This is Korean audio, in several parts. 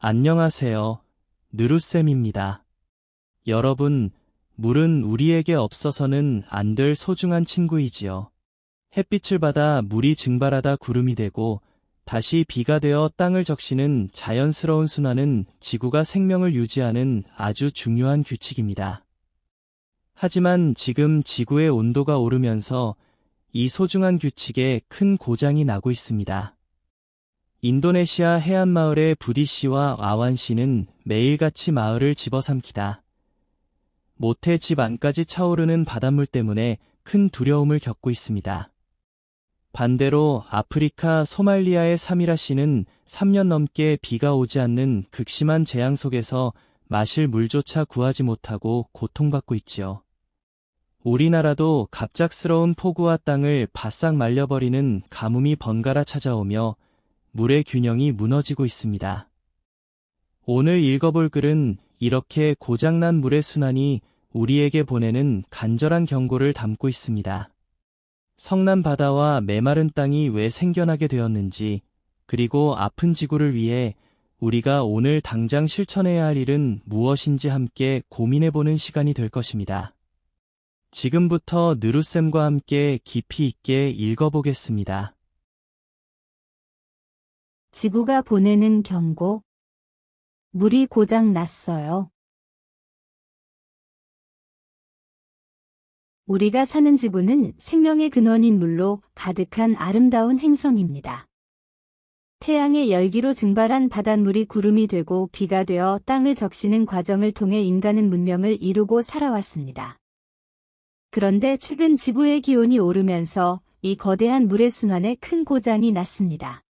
안녕하세요. 느루쌤입니다. 여러분, 물은 우리에게 없어서는 안 될 소중한 친구이지요. 햇빛을 받아 물이 증발하다 구름이 되고 다시 비가 되어 땅을 적시는 자연스러운 순환은 지구가 생명을 유지하는 아주 중요한 규칙입니다. 하지만 지금 지구의 온도가 오르면서 이 소중한 규칙에 큰 고장이 나고 있습니다. 인도네시아 해안마을의 부디 씨와 아완 씨는 매일같이 마을을 집어삼키다 못해 집 안까지 차오르는 바닷물 때문에 큰 두려움을 겪고 있습니다. 반대로 아프리카 소말리아의 사미라 씨는 3년 넘게 비가 오지 않는 극심한 재앙 속에서 마실 물조차 구하지 못하고 고통받고 있지요. 우리나라도 갑작스러운 폭우와 땅을 바싹 말려버리는 가뭄이 번갈아 찾아오며 물의 균형이 무너지고 있습니다. 오늘 읽어볼 글은 이렇게 고장난 물의 순환이 우리에게 보내는 간절한 경고를 담고 있습니다. 성난 바다와 메마른 땅이 왜 생겨나게 되었는지, 그리고 아픈 지구를 위해 우리가 오늘 당장 실천해야 할 일은 무엇인지 함께 고민해보는 시간이 될 것입니다. 지금부터 느루쌤과 함께 깊이 있게 읽어보겠습니다. 지구가 보내는 경고. 물이 고장 났어요. 우리가 사는 지구는 생명의 근원인 물로 가득한 아름다운 행성입니다. 태양의 열기로 증발한 바닷물이 구름이 되고 비가 되어 땅을 적시는 과정을 통해 인간은 문명을 이루고 살아왔습니다. 그런데 최근 지구의 기온이 오르면서 이 거대한 물의 순환에 큰 고장이 났습니다.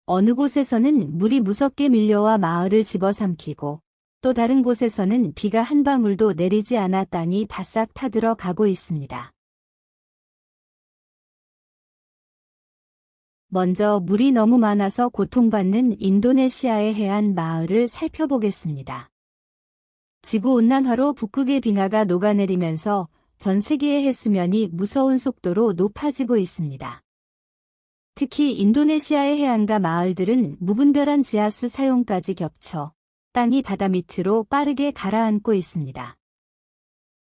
어느 곳에서는 물이 무섭게 밀려와 마을을 집어삼키고 또 다른 곳에서는 비가 한 방울도 내리지 않아 땅이 바싹 타들어 가고 있습니다. 먼저 물이 너무 많아서 고통받는 인도네시아의 해안 마을을 살펴보겠습니다. 지구온난화로 북극의 빙하가 녹아내리면서 전 세계의 해수면이 무서운 속도로 높아지고 있습니다. 특히 인도네시아의 해안가 마을들은 무분별한 지하수 사용까지 겹쳐 땅이 바다 밑으로 빠르게 가라앉고 있습니다.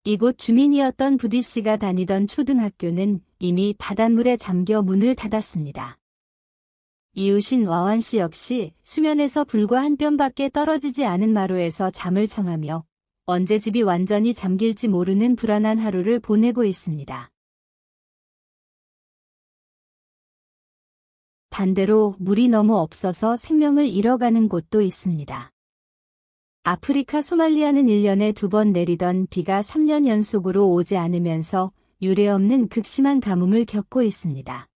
이곳 주민이었던 부디 씨가 다니던 초등학교는 이미 바닷물에 잠겨 문을 닫았습니다. 이웃인 와완 씨 역시 수면에서 불과 한 뼘밖에 떨어지지 않은 마루에서 잠을 청하며 언제 집이 완전히 잠길지 모르는 불안한 하루를 보내고 있습니다. 반대로 물이 너무 없어서 생명을 잃어가는 곳도 있습니다. 아프리카 소말리아는 1년에 2번 내리던 비가 3년 연속으로 오지 않으면서 유례없는 극심한 가뭄을 겪고 있습니다.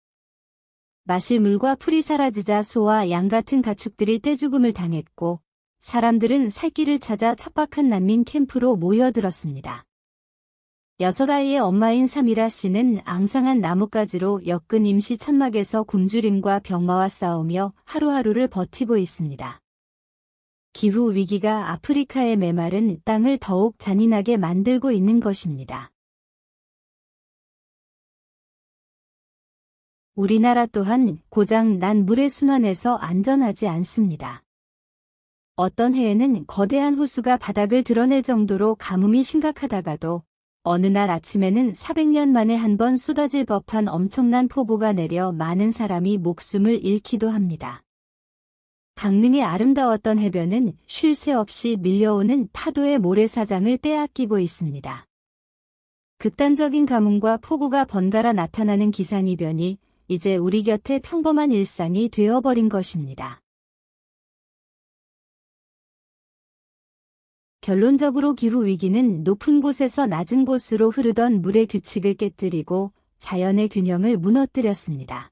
마실 물과 풀이 사라지자 소와 양 같은 가축들이 떼죽음을 당했고 사람들은 살 길을 찾아 척박한 난민 캠프로 모여들었습니다. 6아이의 엄마인 사미라 씨는 앙상한 나뭇가지로 엮은 임시 천막에서 굶주림과 병마와 싸우며 하루하루를 버티고 있습니다. 기후 위기가 아프리카의 메마른 땅을 더욱 잔인하게 만들고 있는 것입니다. 우리나라 또한 고장 난 물의 순환에서 안전하지 않습니다. 어떤 해에는 거대한 호수가 바닥을 드러낼 정도로 가뭄이 심각하다가도 어느 날 아침에는 400년 만에 한 번 쏟아질 법한 엄청난 폭우가 내려 많은 사람이 목숨을 잃기도 합니다. 강릉의 아름다웠던 해변은 쉴 새 없이 밀려오는 파도의 모래사장을 빼앗기고 있습니다. 극단적인 가뭄과 폭우가 번갈아 나타나는 기상이변이 이제 우리 곁에 평범한 일상이 되어버린 것입니다. 결론적으로 기후위기는 높은 곳에서 낮은 곳으로 흐르던 물의 규칙을 깨뜨리고 자연의 균형을 무너뜨렸습니다.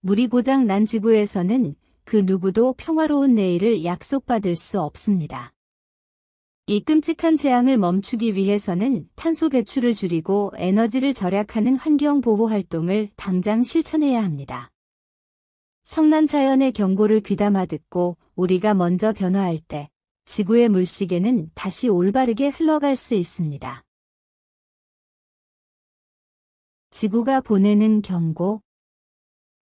물이 고장 난 지구에서는 그 누구도 평화로운 내일을 약속받을 수 없습니다. 이 끔찍한 재앙을 멈추기 위해서는 탄소 배출을 줄이고 에너지를 절약하는 환경 보호 활동을 당장 실천해야 합니다. 성난 자연의 경고를 귀담아 듣고 우리가 먼저 변화할 때 지구의 물시계는 다시 올바르게 흘러갈 수 있습니다. 지구가 보내는 경고.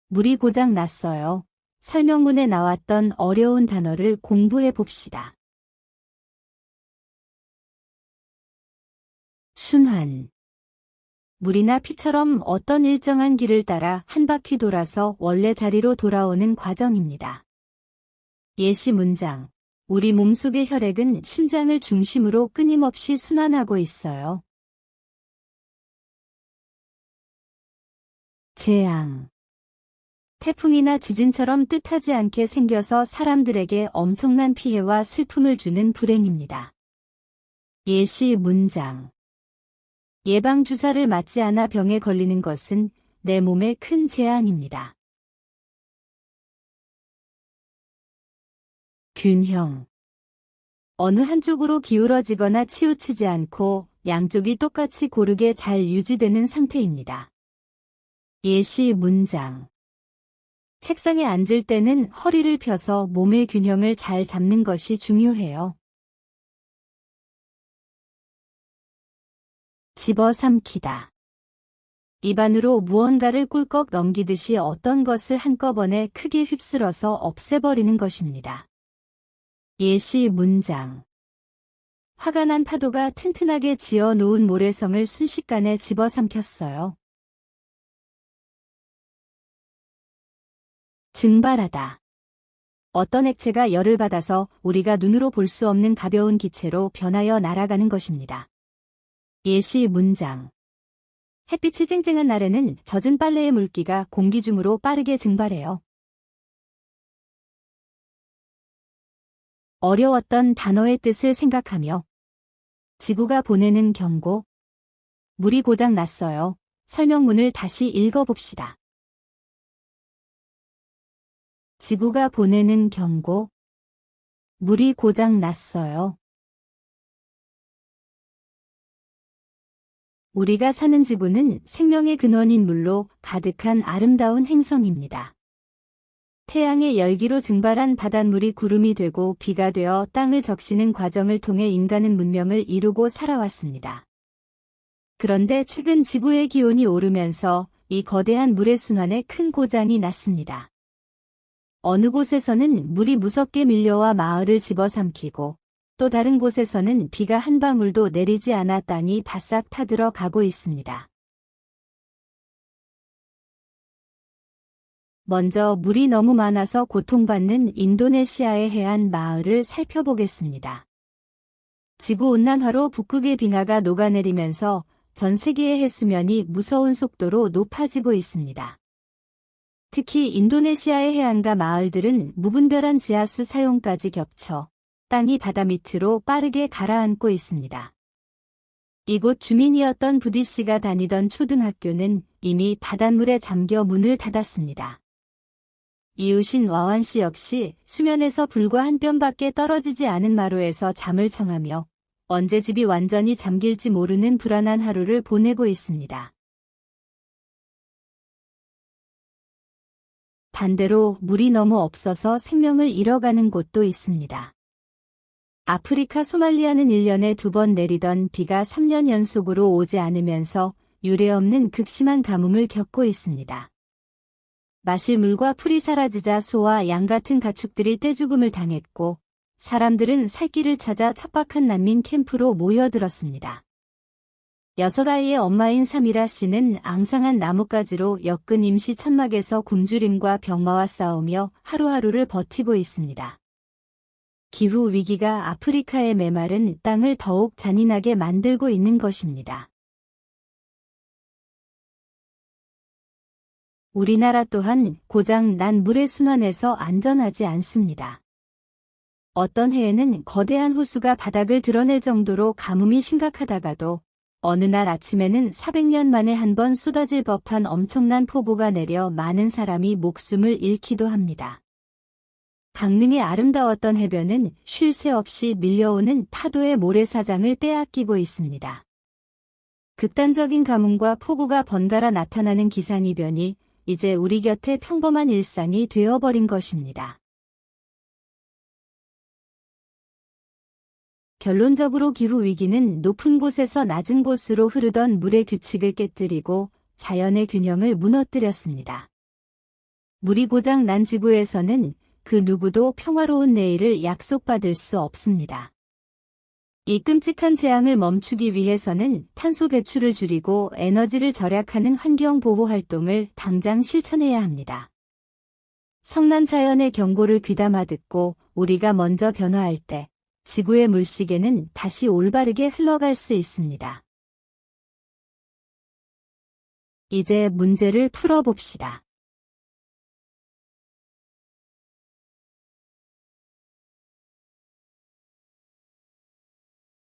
물이 고장 났어요. 설명문에 나왔던 어려운 단어를 공부해 봅시다. 순환. 물이나 피처럼 어떤 일정한 길을 따라 한 바퀴 돌아서 원래 자리로 돌아오는 과정입니다. 예시 문장. 우리 몸속의 혈액은 심장을 중심으로 끊임없이 순환하고 있어요. 재앙. 태풍이나 지진처럼 뜻하지 않게 생겨서 사람들에게 엄청난 피해와 슬픔을 주는 불행입니다. 예시 문장. 예방주사를 맞지 않아 병에 걸리는 것은 내 몸에 큰 재앙입니다. 균형. 어느 한쪽으로 기울어지거나 치우치지 않고 양쪽이 똑같이 고르게 잘 유지되는 상태입니다. 예시 문장. 책상에 앉을 때는 허리를 펴서 몸의 균형을 잘 잡는 것이 중요해요. 집어삼키다. 입안으로 무언가를 꿀꺽 넘기듯이 어떤 것을 한꺼번에 크게 휩쓸어서 없애버리는 것입니다. 예시 문장. 화가 난 파도가 튼튼하게 지어 놓은 모래성을 순식간에 집어삼켰어요. 증발하다. 어떤 액체가 열을 받아서 우리가 눈으로 볼 수 없는 가벼운 기체로 변하여 날아가는 것입니다. 예시 문장. 햇빛이 쨍쨍한 날에는 젖은 빨래의 물기가 공기 중으로 빠르게 증발해요. 어려웠던 단어의 뜻을 생각하며 지구가 보내는 경고. 물이 고장 났어요. 설명문을 다시 읽어봅시다. 지구가 보내는 경고. 물이 고장 났어요. 우리가 사는 지구는 생명의 근원인 물로 가득한 아름다운 행성입니다. 태양의 열기로 증발한 바닷물이 구름이 되고 비가 되어 땅을 적시는 과정을 통해 인간은 문명을 이루고 살아왔습니다. 그런데 최근 지구의 기온이 오르면서 이 거대한 물의 순환에 큰 고장이 났습니다. 어느 곳에서는 물이 무섭게 밀려와 마을을 집어삼키고 또 다른 곳에서는 비가 한 방울도 내리지 않아 땅이 바싹 타들어 가고 있습니다. 먼저 물이 너무 많아서 고통받는 인도네시아의 해안 마을을 살펴보겠습니다. 지구온난화로 북극의 빙하가 녹아내리면서 전 세계의 해수면이 무서운 속도로 높아지고 있습니다. 특히 인도네시아의 해안가 마을들은 무분별한 지하수 사용까지 겹쳐 땅이 바다 밑으로 빠르게 가라앉고 있습니다. 이곳 주민이었던 부디 씨가 다니던 초등학교는 이미 바닷물에 잠겨 문을 닫았습니다. 이웃인 와완 씨 역시 수면에서 불과 한 뼘밖에 떨어지지 않은 마루에서 잠을 청하며 언제 집이 완전히 잠길지 모르는 불안한 하루를 보내고 있습니다. 반대로 물이 너무 없어서 생명을 잃어가는 곳도 있습니다. 아프리카 소말리아는 1년에 2번 내리던 비가 3년 연속으로 오지 않으면서 유례없는 극심한 가뭄을 겪고 있습니다. 마실 물과 풀이 사라지자 소와 양 같은 가축들이 떼죽음을 당했고 사람들은 살 길을 찾아 척박한 난민 캠프로 모여들었습니다. 6아이의 엄마인 사미라 씨는 앙상한 나뭇가지로 엮은 임시 천막에서 굶주림과 병마와 싸우며 하루하루를 버티고 있습니다. 기후 위기가 아프리카의 메마른 땅을 더욱 잔인하게 만들고 있는 것입니다. 우리나라 또한 고장 난 물의 순환에서 안전하지 않습니다. 어떤 해에는 거대한 호수가 바닥을 드러낼 정도로 가뭄이 심각하다가도 어느 날 아침에는 400년 만에 한 번 쏟아질 법한 엄청난 폭우가 내려 많은 사람이 목숨을 잃기도 합니다. 강릉의 아름다웠던 해변은 쉴 새 없이 밀려오는 파도의 모래사장을 빼앗기고 있습니다. 극단적인 가뭄과 폭우가 번갈아 나타나는 기상이변이 이제 우리 곁에 평범한 일상이 되어버린 것입니다. 결론적으로 기후위기는 높은 곳에서 낮은 곳으로 흐르던 물의 규칙을 깨뜨리고 자연의 균형을 무너뜨렸습니다. 물이 고장 난 지구에서는 그 누구도 평화로운 내일을 약속받을 수 없습니다. 이 끔찍한 재앙을 멈추기 위해서는 탄소 배출을 줄이고 에너지를 절약하는 환경 보호 활동을 당장 실천해야 합니다. 성난 자연의 경고를 귀담아 듣고 우리가 먼저 변화할 때 지구의 물시계는 다시 올바르게 흘러갈 수 있습니다. 이제 문제를 풀어봅시다.